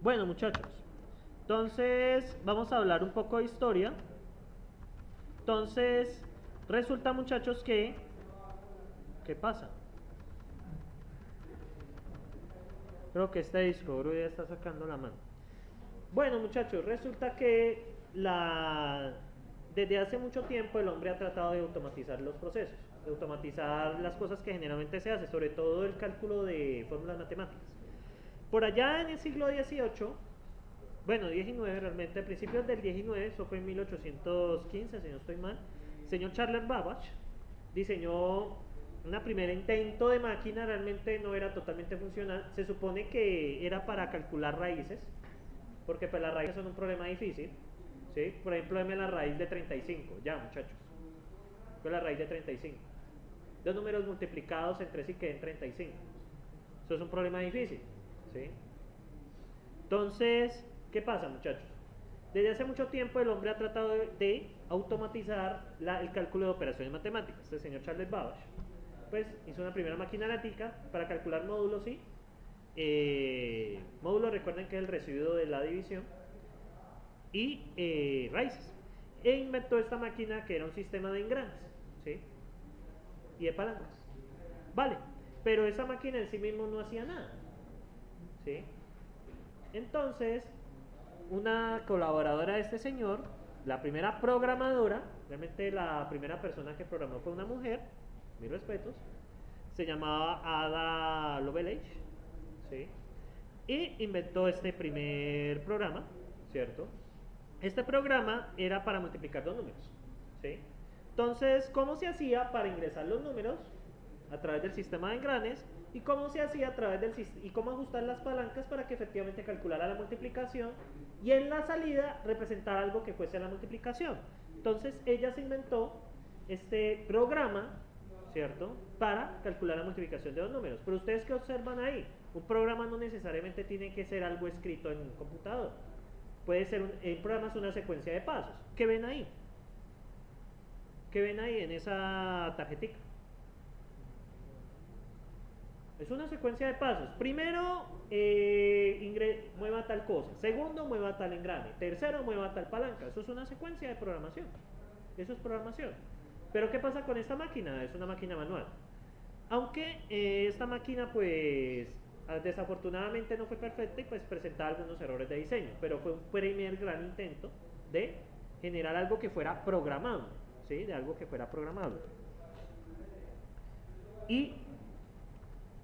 Bueno, muchachos, entonces vamos a hablar un poco de historia. Entonces, resulta, muchachos, que... ¿Qué pasa? Creo que este disco duro ya está sacando la mano. Bueno, muchachos, resulta que desde hace mucho tiempo el hombre ha tratado de automatizar los procesos, de automatizar las cosas que generalmente se hace, sobre todo el cálculo de fórmulas matemáticas. Por allá en el siglo XVIII, bueno, 19 realmente, a principios del 19, eso fue en 1815, si no estoy mal, el señor Charles Babbage diseñó una primera intento de máquina, realmente no era totalmente funcional, se supone que era para calcular raíces, porque pues las raíces son un problema difícil, ¿sí? Por ejemplo, deme la raíz de 35, ya muchachos, ¿cuál es la raíz de 35? Dos números multiplicados entre sí queden 35, eso es un problema difícil, ¿sí? Entonces, ¿qué pasa, muchachos? Desde hace mucho tiempo el hombre ha tratado de automatizar el cálculo de operaciones matemáticas. Este señor Charles Babbage pues hizo una primera máquina analítica para calcular módulos y módulos, recuerden que es el residuo de la división, y raíces. E inventó esta máquina que era un sistema de engranes, ¿sí? Y de palancas. Vale, pero esa máquina en sí mismo no hacía nada, ¿sí? Entonces, una colaboradora de este señor, la primera programadora, realmente la primera persona que programó fue una mujer, mis respetos, se llamaba Ada Lovelace, ¿sí? Y inventó este primer programa, ¿cierto? Este programa era para multiplicar dos números, ¿sí? Entonces, ¿cómo se hacía para ingresar los números? A través del sistema de engranes. ¿Y cómo se hacía a través del sistema? Y cómo ajustar las palancas para que efectivamente calculara la multiplicación y en la salida representara algo que fuese la multiplicación. Entonces, ella se inventó este programa, ¿cierto? Para calcular la multiplicación de dos números. Pero ustedes, ¿qué observan ahí? Un programa no necesariamente tiene que ser algo escrito en un computador. Puede ser, un programa es una secuencia de pasos. ¿Qué ven ahí? ¿Qué ven ahí en esa tarjetita? Es una secuencia de pasos. Primero, mueva tal cosa. Segundo, mueva tal engrane. Tercero, mueva tal palanca. Eso es una secuencia de programación. Eso es programación. Pero ¿qué pasa con esta máquina? Es una máquina manual. Aunque esta máquina, pues, desafortunadamente no fue perfecta y pues presentaba algunos errores de diseño. Pero fue un primer gran intento de generar algo que fuera programable, ¿sí? De algo que fuera programable. Y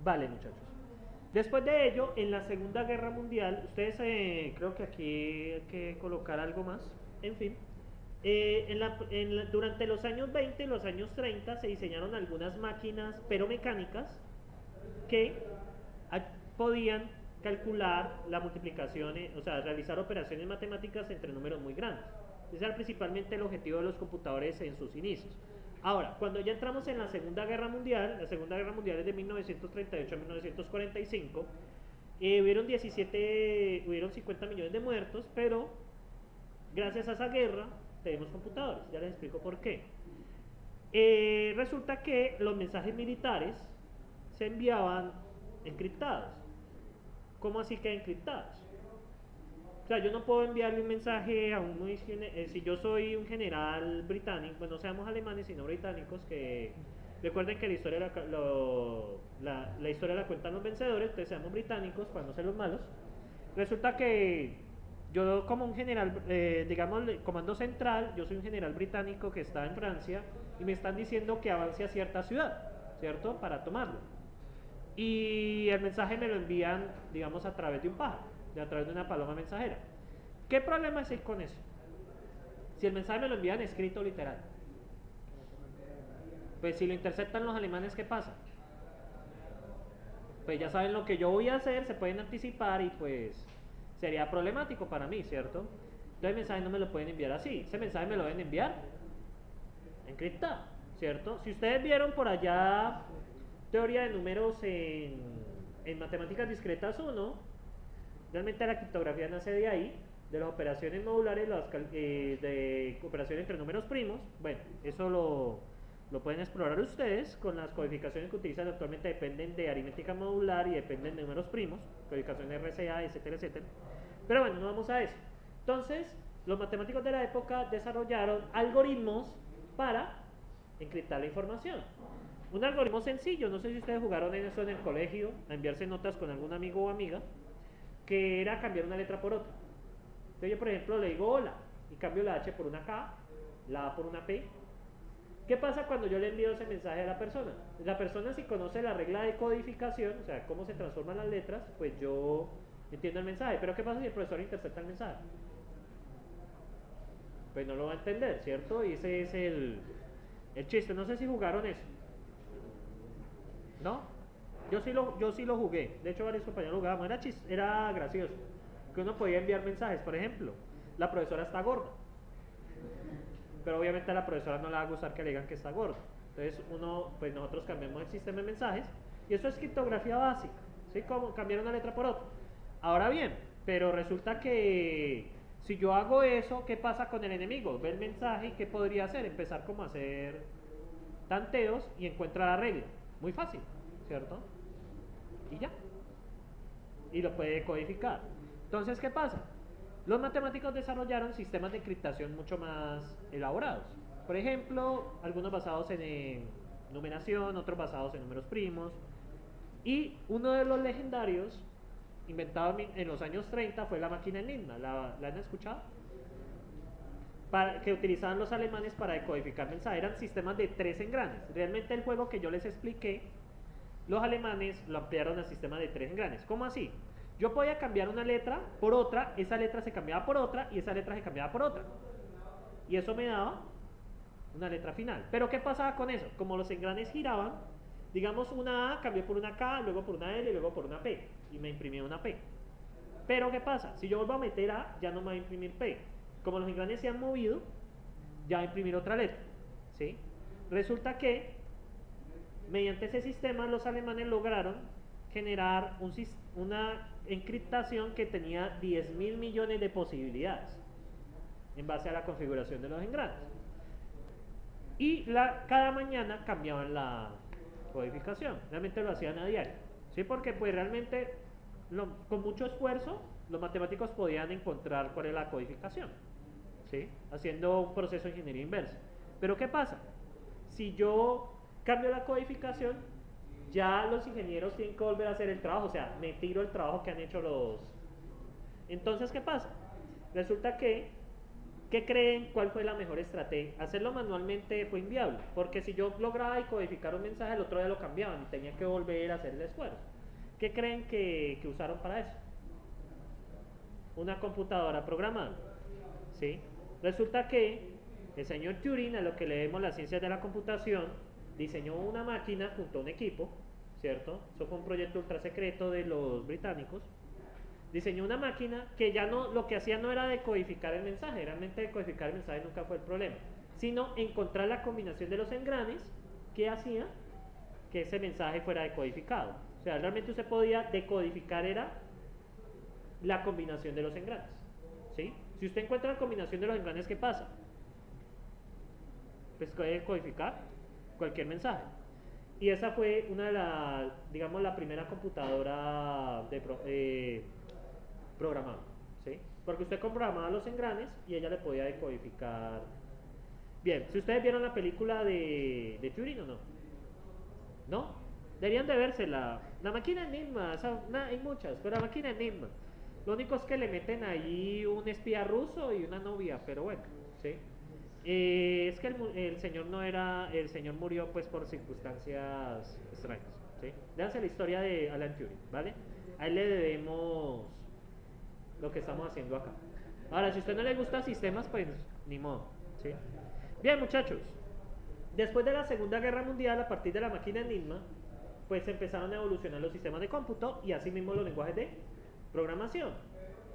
vale, muchachos. Después de ello, en la Segunda Guerra Mundial, ustedes creo que aquí hay que colocar algo más, en fin, durante los años 20 y los años 30 se diseñaron algunas máquinas pero mecánicas que podían calcular la multiplicación, o sea, realizar operaciones matemáticas entre números muy grandes. Ese era principalmente el objetivo de los computadores en sus inicios. Ahora, cuando ya entramos en la Segunda Guerra Mundial, la Segunda Guerra Mundial es de 1938 a 1945, hubieron 50 millones de muertos, pero gracias a esa guerra tenemos computadores, ya les explico por qué. Resulta que los mensajes militares se enviaban encriptados. ¿Cómo así que encriptados? O sea, yo no puedo enviarle un mensaje a si yo soy un general británico, pues no seamos alemanes sino británicos, que recuerden que la historia la cuentan los vencedores, entonces seamos británicos para no ser los malos. Resulta que yo como un general, digamos, comando central, yo soy un general británico que está en Francia y me están diciendo que avance a cierta ciudad, ¿cierto? Para tomarlo. Y el mensaje me lo envían, digamos, a través de un pájaro, a través de una paloma mensajera. ¿Qué problema hay con eso? Si el mensaje me lo envían escrito literal, pues si lo interceptan los alemanes, ¿qué pasa? Pues ya saben lo que yo voy a hacer, se pueden anticipar y pues sería problemático para mí, ¿cierto? Entonces el mensaje no me lo pueden enviar así, ese mensaje me lo deben enviar encriptado, ¿cierto? Si ustedes vieron por allá teoría de números en matemáticas discretas 1, realmente la criptografía nace de ahí, de las operaciones modulares, de operaciones entre números primos. Bueno, eso lo pueden explorar ustedes con las codificaciones que utilizan actualmente, dependen de aritmética modular y dependen de números primos, codificación RCA, etcétera, etcétera. Pero bueno, no vamos a eso. Entonces, los matemáticos de la época desarrollaron algoritmos para encriptar la información. Un algoritmo sencillo, no sé si ustedes jugaron en eso en el colegio, a enviarse notas con algún amigo o amiga, que era cambiar una letra por otra. Entonces yo, por ejemplo, le digo hola y cambio la H por una K, la A por una P. ¿Qué pasa cuando yo le envío ese mensaje a la persona? La persona, si conoce la regla de codificación, o sea, cómo se transforman las letras, pues yo entiendo el mensaje. Pero ¿qué pasa si el profesor intercepta el mensaje? Pues no lo va a entender, ¿cierto? Y ese es el chiste. No sé si jugaron eso. ¿No? Yo sí lo jugué. De hecho, varios compañeros jugaban. Era gracioso. Que uno podía enviar mensajes. Por ejemplo, la profesora está gorda. Pero obviamente a la profesora no le va a gustar que le digan que está gorda. Entonces pues nosotros cambiamos el sistema de mensajes. Y eso es criptografía básica. ¿Sí? Como cambiar una letra por otra. Ahora bien, pero resulta que si yo hago eso, ¿qué pasa con el enemigo? Ve el mensaje y ¿qué podría hacer? Empezar como a hacer tanteos y encuentra la regla. Muy fácil, ¿cierto? Y ya. Y lo puede codificar. Entonces, ¿qué pasa? Los matemáticos desarrollaron sistemas de encriptación mucho más elaborados. Por ejemplo, algunos basados en numeración, otros basados en números primos. Y uno de los legendarios, inventado en los años 30, fue la máquina Enigma. ¿La han escuchado? Que utilizaban los alemanes para decodificar mensajes. Eran sistemas de 3 engranes. Realmente el juego que yo les expliqué, los alemanes lo ampliaron al sistema de 3 engranes. ¿Cómo así? Yo podía cambiar una letra por otra, esa letra se cambiaba por otra y esa letra se cambiaba por otra. Y eso me daba una letra final. Pero ¿qué pasaba con eso? Como los engranes giraban, digamos una A cambió por una K, luego por una L y luego por una P. Y me imprimía una P. Pero ¿qué pasa? Si yo vuelvo a meter A, ya no me va a imprimir P. Como los engranes se han movido, ya va a imprimir otra letra. ¿Sí? Resulta que mediante ese sistema los alemanes lograron generar una encriptación que tenía 10.000 millones de posibilidades en base a la configuración de los engranes. Y cada mañana cambiaban la codificación. Realmente lo hacían a diario. ¿Sí? Porque pues realmente con mucho esfuerzo los matemáticos podían encontrar cuál es la codificación. ¿Sí? Haciendo un proceso de ingeniería inversa. Pero ¿qué pasa? Si yo cambio la codificación, ya los ingenieros tienen que volver a hacer el trabajo, o sea, me tiro el trabajo que han hecho los... Entonces, ¿qué pasa? Resulta ¿qué creen? ¿Cuál fue la mejor estrategia? Hacerlo manualmente fue inviable, porque si yo lograba codificar un mensaje, el otro día lo cambiaban y tenía que volver a hacer el esfuerzo. ¿Qué creen que usaron para eso? Una computadora programada. ¿Sí? Resulta que el señor Turing, a lo que le vemos las ciencias de la computación, diseñó una máquina junto a un equipo, ¿cierto? Eso fue un proyecto ultra secreto de los británicos. Diseñó una máquina que ya no, lo que hacía no era decodificar el mensaje, realmente decodificar el mensaje nunca fue el problema, sino encontrar la combinación de los engranes que hacía que ese mensaje fuera decodificado. O sea, realmente usted podía decodificar, era la combinación de los engranes. ¿Sí? Si usted encuentra la combinación de los engranes, ¿qué pasa? Pues puede decodificar cualquier mensaje. Y esa fue una de digamos, la primera computadora programada, ¿sí? Porque usted programaba los engranes y ella le podía decodificar. Bien, si ustedes vieron la película de Turing o no, ¿no? Deberían de vérsela. La máquina Enigma, hay muchas, pero la máquina Enigma. Lo único es que le meten ahí un espía ruso y una novia, pero bueno, ¿sí? Es que el señor no era, el señor murió pues por circunstancias extrañas, ¿sí? Véanse la historia de Alan Turing, ¿vale? A él le debemos lo que estamos haciendo acá. Ahora, si a usted no le gusta sistemas, pues ni modo, ¿sí? Bien, muchachos, después de la Segunda Guerra Mundial, a partir de la máquina Enigma, pues empezaron a evolucionar los sistemas de cómputo y así mismo los lenguajes de programación.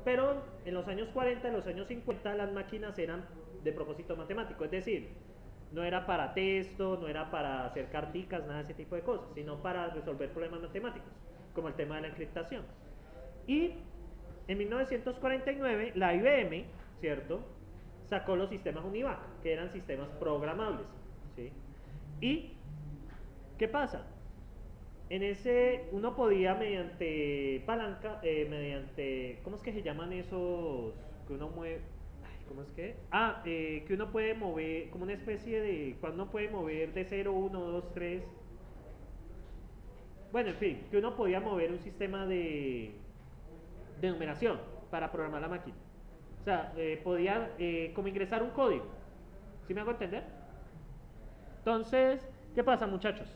Pero en los años 40, en los años 50, las máquinas eran de propósito matemático, es decir, no era para texto, no era para hacer carticas, nada de ese tipo de cosas, sino para resolver problemas matemáticos, como el tema de la encriptación. Y en 1949, la IBM, ¿cierto?, sacó los sistemas Univac, que eran sistemas programables, ¿sí? ¿Y qué pasa? En ese uno podía mediante palanca, mediante, ¿cómo es que se llaman esos que uno mueve? Ay, ¿cómo es que? Que uno puede mover, como una especie de, cuando uno puede mover de 0, 1, 2, 3. Bueno, en fin, que uno podía mover un sistema de numeración para programar la máquina. O sea, podía como ingresar un código. ¿Sí me hago entender? Entonces, ¿qué pasa, muchachos?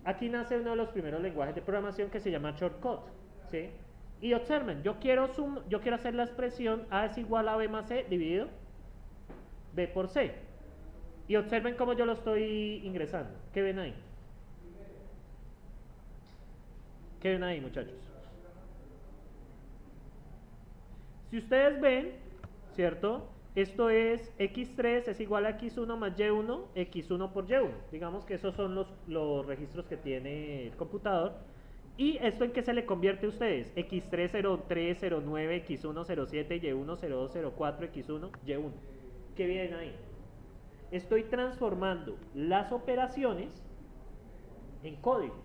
Aquí nace uno de los primeros lenguajes de programación que se llama shortcut, ¿sí? Y observen, yo quiero hacer la expresión A es igual a B más C dividido B por C. Y observen cómo yo lo estoy ingresando. ¿Qué ven ahí? ¿Qué ven ahí, muchachos? Si ustedes ven, ¿cierto? Esto es x3 es igual a x1 más y1, x1 por y1. Digamos que esos son los registros que tiene el computador. ¿Y esto en qué se le convierte a ustedes? x3, 03, 09, x1, 07, y1, 02, 04, x1, y1. ¿Qué viene ahí? Estoy transformando las operaciones en código.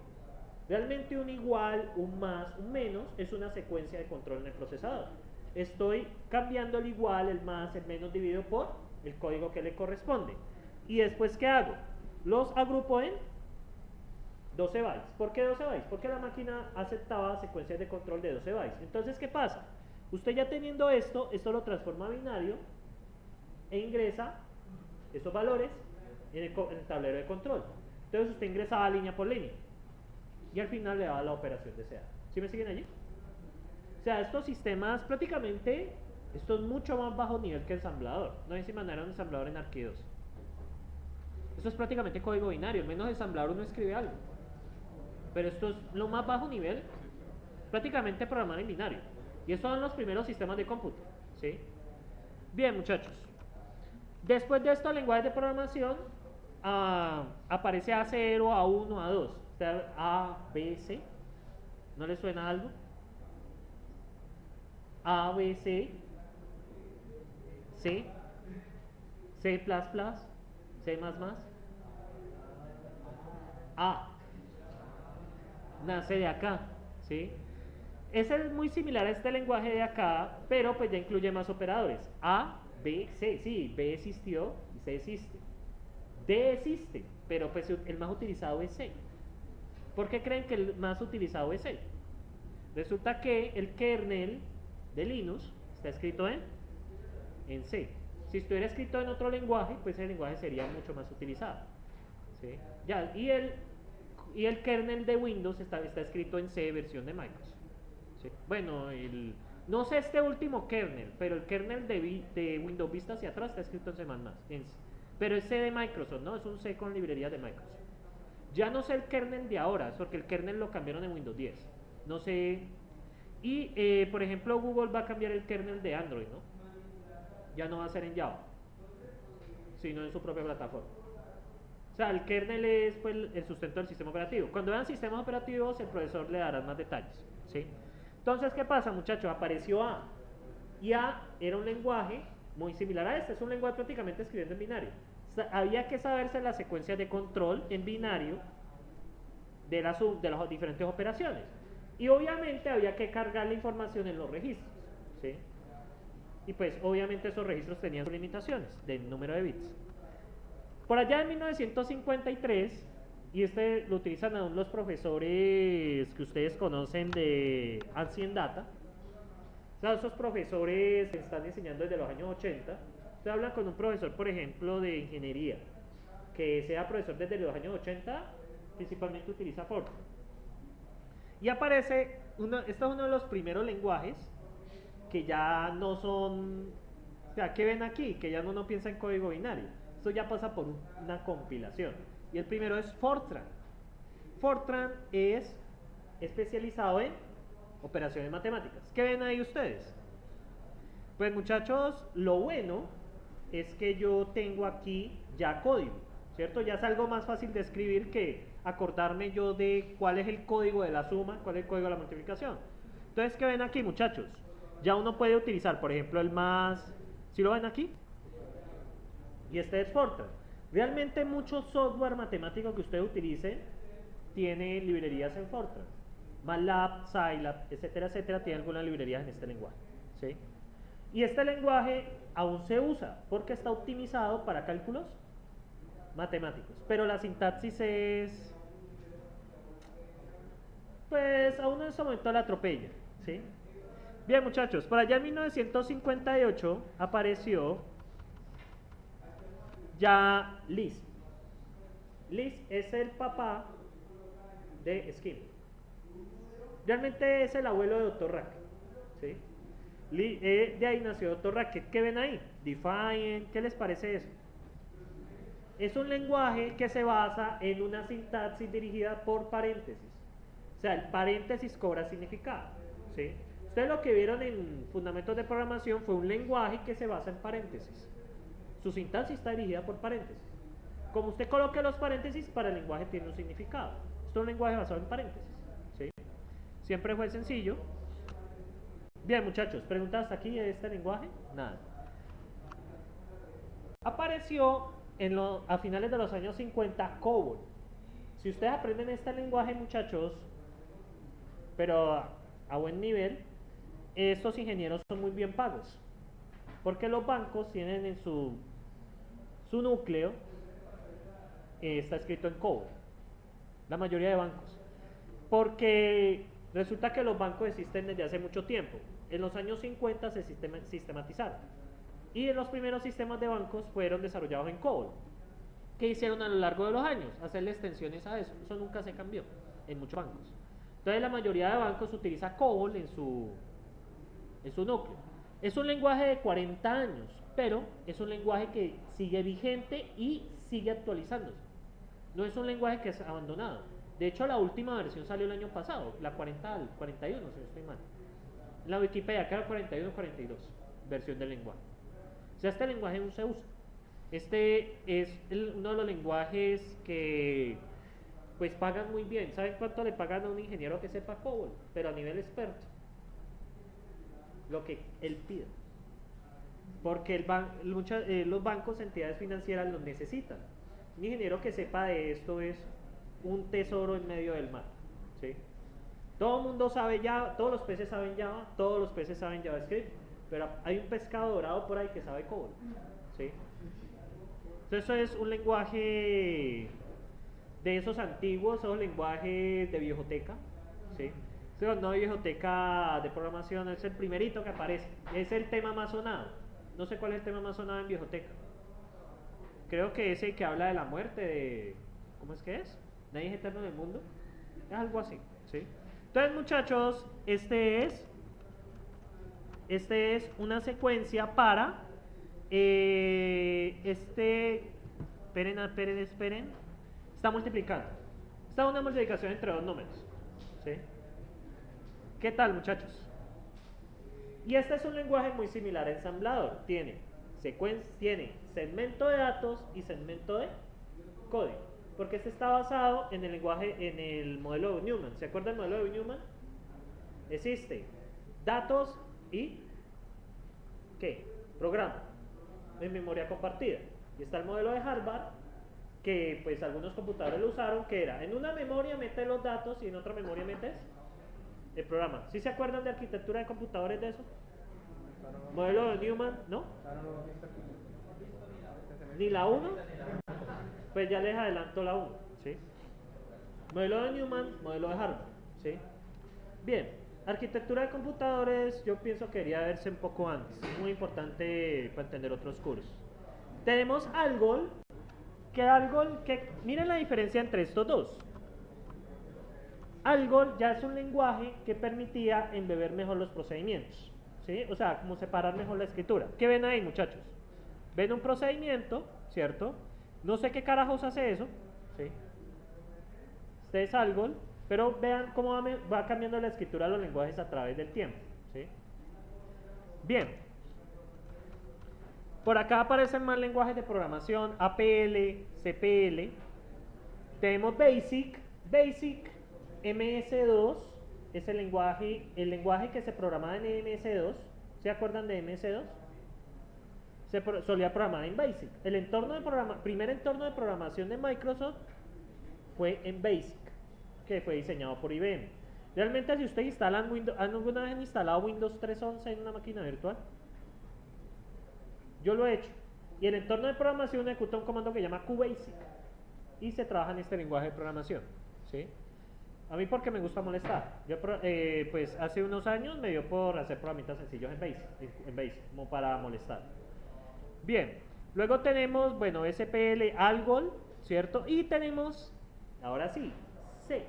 Realmente un igual, un más, un menos es una secuencia de control en el procesador. Estoy cambiando el igual, el más, el menos dividido por el código que le corresponde. Y después, ¿qué hago? Los agrupo en 12 bytes. ¿Por qué 12 bytes? Porque la máquina aceptaba secuencias de control de 12 bytes. Entonces, ¿qué pasa? Usted ya teniendo esto lo transforma a binario e ingresa esos valores en el tablero de control. Entonces usted ingresaba línea por línea y al final le daba la operación deseada. ¿Sí me siguen allí? O sea, estos sistemas prácticamente, esto es mucho más bajo nivel que ensamblador. No sé si mandaron ensamblador en Arqui 2. Esto es prácticamente código binario, al menos ensamblador uno escribe algo. Pero esto es lo más bajo nivel, prácticamente programar en binario. Y estos son los primeros sistemas de cómputo, ¿sí? Bien, muchachos. Después de estos lenguajes de programación, aparece A0, A1, A2. O sea, A, B, C. ¿No les suena algo? A, B, C, C, C++, C++, A. Nace de acá, ¿sí? Ese es muy similar a este lenguaje de acá, pero pues ya incluye más operadores. A, B, C, sí, B existió y C existe. D existe, pero pues el más utilizado es C. ¿Por qué creen que el más utilizado es C? Resulta que el kernel de Linux está escrito en C. Si estuviera escrito en otro lenguaje, pues el lenguaje sería mucho más utilizado, ¿sí? Ya, y el kernel de Windows está escrito en C, versión de Microsoft, ¿sí? Bueno, no sé este último kernel, pero el kernel de Windows Vista hacia atrás está escrito en C++, pero es C de Microsoft, ¿no? Es un C con librerías de Microsoft. Ya no sé el kernel de ahora, porque el kernel lo cambiaron en Windows 10. No sé. Y, por ejemplo, Google va a cambiar el kernel de Android, ¿no? Ya no va a ser en Java, sino en su propia plataforma. O sea, el kernel es pues, el sustento del sistema operativo. Cuando vean sistemas operativos, el profesor le dará más detalles, ¿sí? Entonces, ¿qué pasa, muchachos? Apareció A. Y A era un lenguaje muy similar a este. Es un lenguaje prácticamente escribiendo en binario. O sea, había que saberse la secuencia de control en binario de las diferentes operaciones. Y obviamente había que cargar la información en los registros, ¿sí? Y pues obviamente esos registros tenían sus limitaciones del número de bits. Por allá en 1953, y este lo utilizan aún los profesores que ustedes conocen de Ancient Data, o sea, esos profesores que están enseñando desde los años 80, se habla con un profesor, por ejemplo, de ingeniería, que sea profesor desde los años 80, principalmente utiliza Fortran. Y aparece, este es uno de los primeros lenguajes que ya no son, o sea, ¿qué ven aquí? Que ya no piensa en código binario. Esto ya pasa por una compilación. Y el primero es Fortran. Fortran es especializado en operaciones matemáticas. ¿Qué ven ahí ustedes? Pues muchachos, lo bueno es que yo tengo aquí ya código, ¿cierto? Ya es algo más fácil de escribir que acordarme yo de cuál es el código de la suma, cuál es el código de la multiplicación. Entonces, ¿qué ven aquí, muchachos? Ya uno puede utilizar, por ejemplo, el más... ¿Sí lo ven aquí? Y este es Fortran. Realmente mucho software matemático que usted utilice tiene librerías en Fortran. MATLAB, Scilab, etcétera, tiene algunas librerías en este lenguaje, ¿sí? Y este lenguaje aún se usa porque está optimizado para cálculos matemáticos, pero la sintaxis es, pues aún en ese momento la atropella, ¿sí? Bien, muchachos, por allá en 1958 apareció ya Lisp. Lisp es el papá de Scheme. Realmente es el abuelo de Dr. Racket, ¿sí? De ahí nació Dr. Racket. ¿Qué ven ahí? Define, ¿qué les parece eso? Es un lenguaje que se basa en una sintaxis dirigida por paréntesis. O sea, el paréntesis cobra significado, ¿sí? Ustedes lo que vieron en Fundamentos de Programación fue un lenguaje que se basa en paréntesis. Su sintaxis está dirigida por paréntesis. Como usted coloque los paréntesis, para el lenguaje tiene un significado. Esto es un lenguaje basado en paréntesis, ¿sí? Siempre fue sencillo. Bien, muchachos, ¿preguntas hasta aquí de este lenguaje? Nada. Apareció a finales de los años 50 COBOL. Si ustedes aprenden este lenguaje, muchachos, pero a buen nivel, estos ingenieros son muy bien pagos, porque los bancos tienen en su núcleo, está escrito en COBOL, la mayoría de bancos, porque resulta que los bancos existen desde hace mucho tiempo. En los años 50 se sistematizaron, y en los primeros sistemas de bancos fueron desarrollados en COBOL. ¿Qué hicieron a lo largo de los años? Hacerle extensiones a eso. Eso nunca se cambió en muchos bancos. Entonces la mayoría de bancos utiliza COBOL en su núcleo. Es un lenguaje de 40 años, pero es un lenguaje que sigue vigente y sigue actualizándose. No es un lenguaje que es abandonado. De hecho, la última versión salió el año pasado, la 41, si no estoy mal. En la Wikipedia, que era 41-42, versión del lenguaje. O sea, este lenguaje aún se usa. Este es uno de los lenguajes que pues pagan muy bien. ¿Saben cuánto le pagan a un ingeniero que sepa COBOL? Pero a nivel experto. Lo que él pida. Porque los bancos, entidades financieras los necesitan. Un ingeniero que sepa de esto es un tesoro en medio del mar, ¿sí? Todo el mundo sabe Java, todos los peces saben Java, todos los peces saben JavaScript, pero hay un pescado dorado por ahí que sabe COBOL, ¿sí? Entonces eso es un lenguaje de esos antiguos, esos lenguajes de viejoteca, ¿sí? Pero no de viejoteca de programación, es el primerito que aparece, es el tema más sonado. No sé cuál es el tema más sonado en viejoteca. Creo que es el que habla de la muerte, ¿cómo es que es? Nadie es eterno en el mundo. Es algo así, ¿sí? Entonces, muchachos, este es una secuencia para esperen. Está multiplicando. Está una multiplicación entre dos números, ¿sí? ¿Qué tal, muchachos? Y este es un lenguaje muy similar a ensamblador. Tiene segmento de datos y segmento de código. Porque este está basado en el modelo de Newman. ¿Se acuerdan del modelo de Newman? Existe datos y ¿qué? Programa en memoria compartida. Y está el modelo de Harvard, que pues algunos computadores lo usaron, que era en una memoria metes los datos y en otra memoria metes el programa. ¿Sí se acuerdan de arquitectura de computadores de eso? Modelo de Newman, ¿no? Ni la 1, pues ya les adelanto la 1, ¿sí? Modelo de Newman, modelo de Harvard, ¿sí? Bien, arquitectura de computadores yo pienso que debería verse un poco antes, es muy importante para entender otros cursos. Tenemos Algol, miren la diferencia entre estos dos. Algol ya es un lenguaje que permitía embeber mejor los procedimientos, ¿sí? O sea, como separar mejor la escritura. ¿Qué ven ahí, muchachos? Ven un procedimiento, ¿cierto? No sé qué carajos hace eso, ¿sí? Este es Algol, pero vean cómo va cambiando la escritura de los lenguajes a través del tiempo, ¿sí? Bien. Por acá aparecen más lenguajes de programación, APL, CPL. Tenemos Basic, MS2, es el lenguaje que se programaba en MS2. ¿Se acuerdan de MS2? Se solía programar en Basic. El primer entorno de programación de Microsoft fue en Basic, que fue diseñado por IBM. Realmente si usted instala Windows, ¿han alguna vez instalado Windows 3.11 en una máquina virtual? Yo lo he hecho. Y el entorno de programación ejecuta un comando que se llama QBasic y se trabaja en este lenguaje de programación, ¿sí? A mí porque me gusta molestar. Yo pues hace unos años me dio por hacer programitas sencillos en Basic, como para molestar. Bien, luego tenemos, bueno, SPL, Algol, ¿cierto? Y tenemos, ahora sí, C,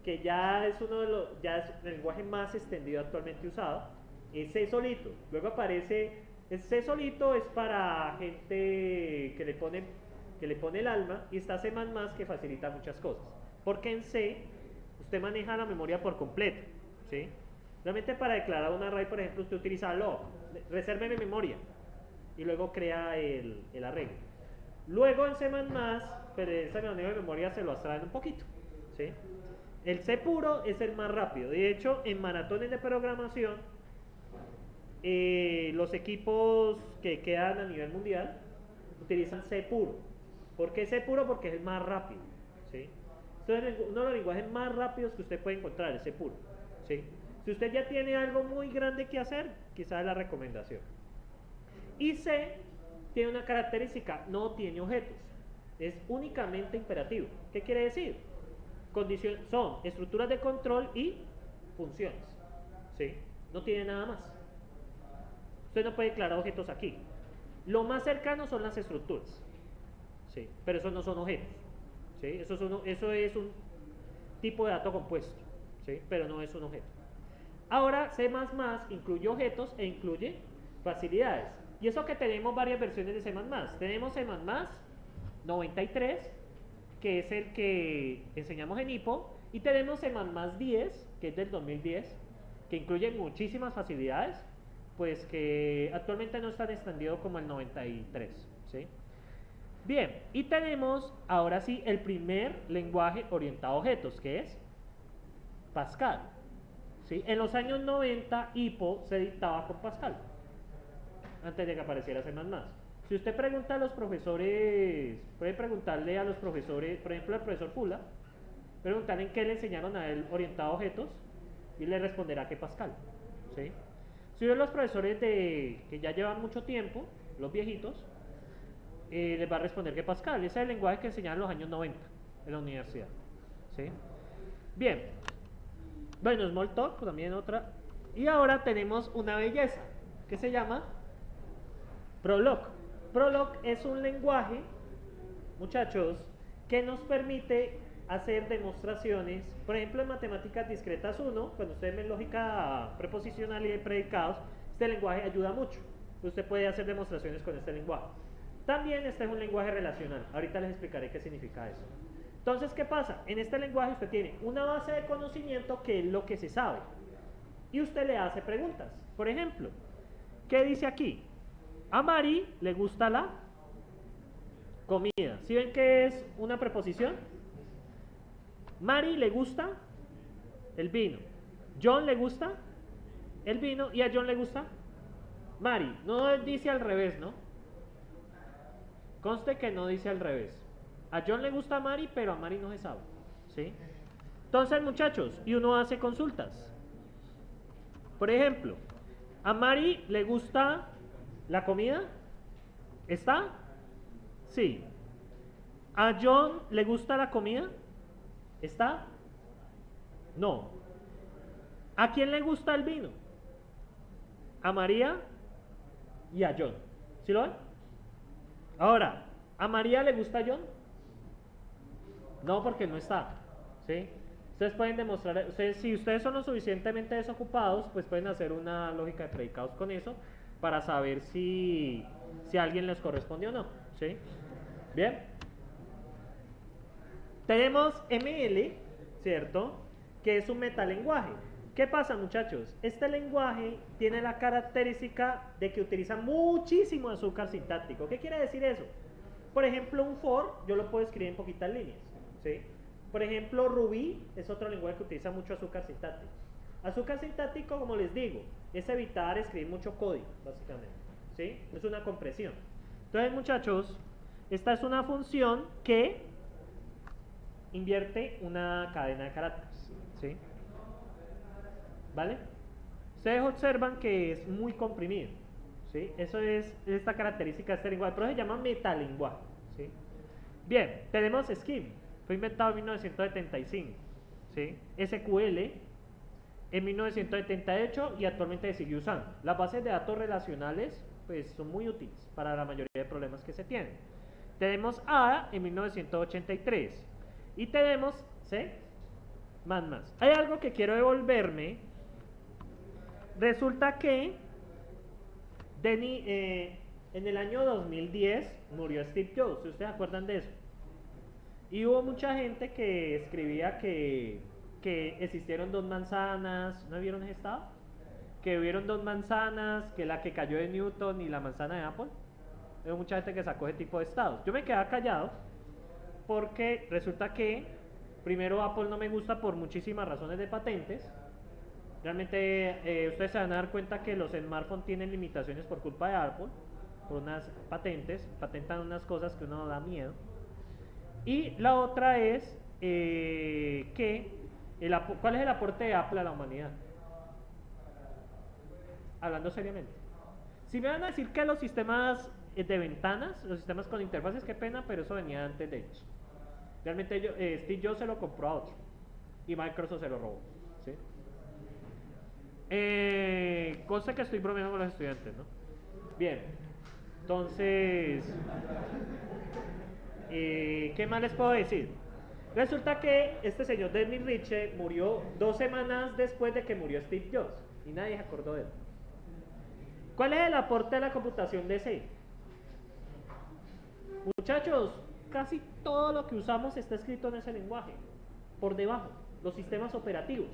que ya es uno de los, ya es el lenguaje más extendido actualmente usado, es C solito. Luego aparece, el C solito es para gente que le pone el alma, y está C++ que facilita muchas cosas. Porque en C usted maneja la memoria por completo, ¿sí? Realmente para declarar un array, por ejemplo, usted utiliza log, resérveme memoria, y luego crea el arreglo. Luego en C++, pero ese manejo de memoria se lo abstraen un poquito, ¿sí? El C puro es el más rápido. De hecho, en maratones de programación, los equipos que quedan a nivel mundial utilizan C puro. ¿Por qué C puro? Porque es el más rápido, ¿sí? Entonces, uno de los lenguajes más rápidos que usted puede encontrar es C puro, ¿sí? Si usted ya tiene algo muy grande que hacer, quizás es la recomendación. Y C tiene una característica, no tiene objetos, es únicamente imperativo. ¿Qué quiere decir? Son estructuras de control y funciones, ¿sí? No tiene nada más. Usted no puede declarar objetos aquí. Lo más cercano son las estructuras, ¿sí? Pero esos no son objetos, ¿sí? Eso es un tipo de dato compuesto, ¿sí? Pero no es un objeto. Ahora C++ incluye objetos e incluye facilidades. Y eso que tenemos varias versiones de C++. Tenemos C++ 93, que es el que enseñamos en HIPPO, y tenemos C++ 10, que es del 2010, que incluye muchísimas facilidades, pues que actualmente no están extendido como el 93, ¿sí? Bien, y tenemos ahora sí el primer lenguaje orientado a objetos, que es Pascal, ¿sí? En los años 90 HIPPO se dictaba con Pascal, antes de que apareciera C++. Si usted pregunta a los profesores, puede preguntarle a los profesores, por ejemplo al profesor Pula, preguntarle en qué le enseñaron a él orientado a objetos, y le responderá que Pascal, ¿sí? Si los profesores que ya llevan mucho tiempo, los viejitos, les va a responder que Pascal. Ese es el lenguaje que enseñaban en los años 90 en la universidad, ¿sí? Bien, bueno, Smalltalk también otra. Y ahora tenemos una belleza que se llama Prolog. Prolog es un lenguaje, muchachos, que nos permite hacer demostraciones. Por ejemplo, en matemáticas discretas 1, cuando ustedes ven lógica preposicional y de predicados, este lenguaje ayuda mucho. Usted puede hacer demostraciones con este lenguaje. También este es un lenguaje relacional. Ahorita les explicaré qué significa eso. Entonces, ¿qué pasa? En este lenguaje usted tiene una base de conocimiento que es lo que se sabe, y usted le hace preguntas. Por ejemplo, ¿qué dice aquí? A Mari le gusta la comida. ¿Sí ven que es una preposición? Mari le gusta el vino. John le gusta el vino, y a John le gusta Mari. No dice al revés, ¿no? Conste que no dice al revés. A John le gusta Mari, pero a Mari no se sabe, ¿sí? Entonces, muchachos, y uno hace consultas. Por ejemplo, a Mari le gusta la comida. ¿Está? Sí. ¿A John le gusta la comida? ¿Está? No. ¿A quién le gusta el vino? A María y a John. ¿Sí lo ven? Ahora, ¿a María le gusta John? No, porque no está, ¿sí? Ustedes pueden demostrar, si ustedes son lo suficientemente desocupados, pues pueden hacer una lógica de predicados con eso para saber si a alguien les corresponde o no, ¿sí? Bien. Tenemos ML, ¿cierto? Que es un metalenguaje. ¿Qué pasa, muchachos? Este lenguaje tiene la característica de que utiliza muchísimo azúcar sintáctico. ¿Qué quiere decir eso? Por ejemplo, un for yo lo puedo escribir en poquitas líneas, ¿sí? Por ejemplo, Ruby es otro lenguaje que utiliza mucho azúcar sintáctico. Azúcar sintáctico, como les digo, es evitar escribir mucho código, básicamente, ¿sí? Es una compresión. Entonces, muchachos, esta es una función que invierte una cadena de caracteres, ¿sí? ¿Vale? Ustedes observan que es muy comprimido, ¿sí? Eso es esta característica de este lenguaje, pero se llama metalenguaje, ¿sí? Bien, tenemos Scheme, fue inventado en 1975, ¿sí? SQL en 1978 y actualmente se sigue usando. Las bases de datos relacionales pues son muy útiles para la mayoría de problemas que se tienen. Tenemos ADA en 1983 y tenemos C++. Hay algo que quiero devolverme. Resulta que en el año 2010 murió Steve Jobs, ¿ustedes se acuerdan de eso? Y hubo mucha gente que escribía que existieron dos manzanas, ¿no vieron ese estado? Que hubieron dos manzanas, que la que cayó de Newton y la manzana de Apple. Hubo mucha gente que sacó ese tipo de estados. Yo me quedé callado porque resulta que primero Apple no me gusta por muchísimas razones de patentes. Realmente ustedes se van a dar cuenta que los smartphones tienen limitaciones por culpa de Apple, por unas patentes, patentan unas cosas que uno da miedo. Y la otra es ¿cuál es el aporte de Apple a la humanidad? Hablando seriamente. Si me van a decir que los sistemas de ventanas, los sistemas con interfaces, qué pena, pero eso venía antes de ellos. Realmente Steve Jobs se lo compró a otro y Microsoft se lo robó, ¿sí? Cosa que estoy bromeando con los estudiantes, ¿no? Bien, entonces, ¿qué más les puedo decir? Resulta que este señor Dennis Ritchie murió 2 semanas después de que murió Steve Jobs y nadie se acordó de él. ¿Cuál es el aporte de la computación de C? Muchachos, casi todo lo que usamos está escrito en ese lenguaje, por debajo, los sistemas operativos.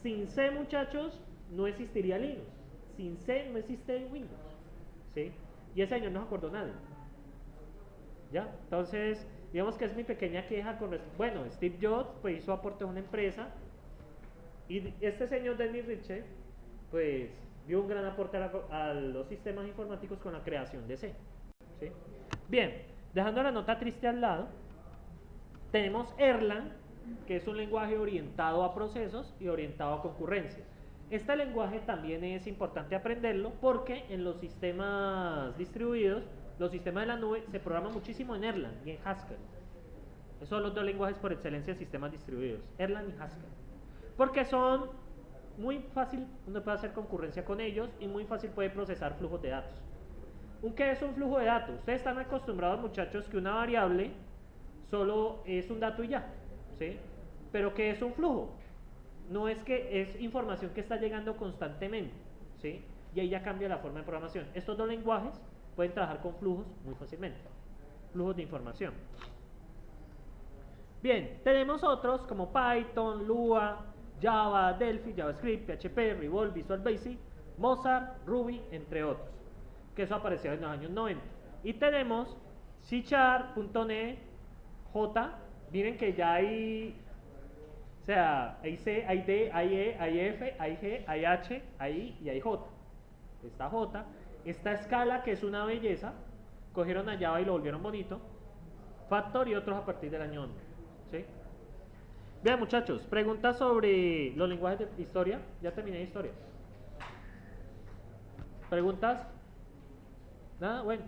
Sin C, muchachos, no existiría Linux. Sin C no existe Windows, ¿sí? Y ese señor no se acordó nadie. ¿Ya? Entonces, digamos que es mi pequeña queja con bueno, Steve Jobs pues hizo aporte a una empresa y este señor Dennis Ritchie pues dio un gran aporte a los sistemas informáticos con la creación de C, ¿sí? Bien, dejando la nota triste al lado, tenemos Erlang, que es un lenguaje orientado a procesos y orientado a concurrencia. Este lenguaje también es importante aprenderlo porque en los sistemas distribuidos, los sistemas de la nube, se programa muchísimo en Erlang y en Haskell. Esos son los dos lenguajes por excelencia de sistemas distribuidos, Erlang y Haskell. Porque son muy fácil, uno puede hacer concurrencia con ellos y muy fácil puede procesar flujos de datos. ¿Qué es un flujo de datos? Ustedes están acostumbrados, muchachos, que una variable solo es un dato y ya, ¿sí? Pero ¿qué es un flujo? No es que es información que está llegando constantemente, ¿sí? Y ahí ya cambia la forma de programación. Estos dos lenguajes pueden trabajar con flujos muy fácilmente, flujos de información. Bien, tenemos otros como Python, Lua, Java, Delphi, JavaScript, PHP, Revolve, Visual Basic, Mozart, Ruby, entre otros, que eso apareció en los años 90. Y tenemos C#, .NET, J, miren que ya hay, o sea, hay C, hay D, hay E, hay F, hay G, hay H, hay I y hay J. Está J, está Scala, que es una belleza, cogieron a Java y lo volvieron bonito, Factor y otros a partir del año 11, ¿sí? Vean, muchachos, preguntas sobre los lenguajes de historia. Ya terminé de historia. ¿Preguntas? Nada, bueno.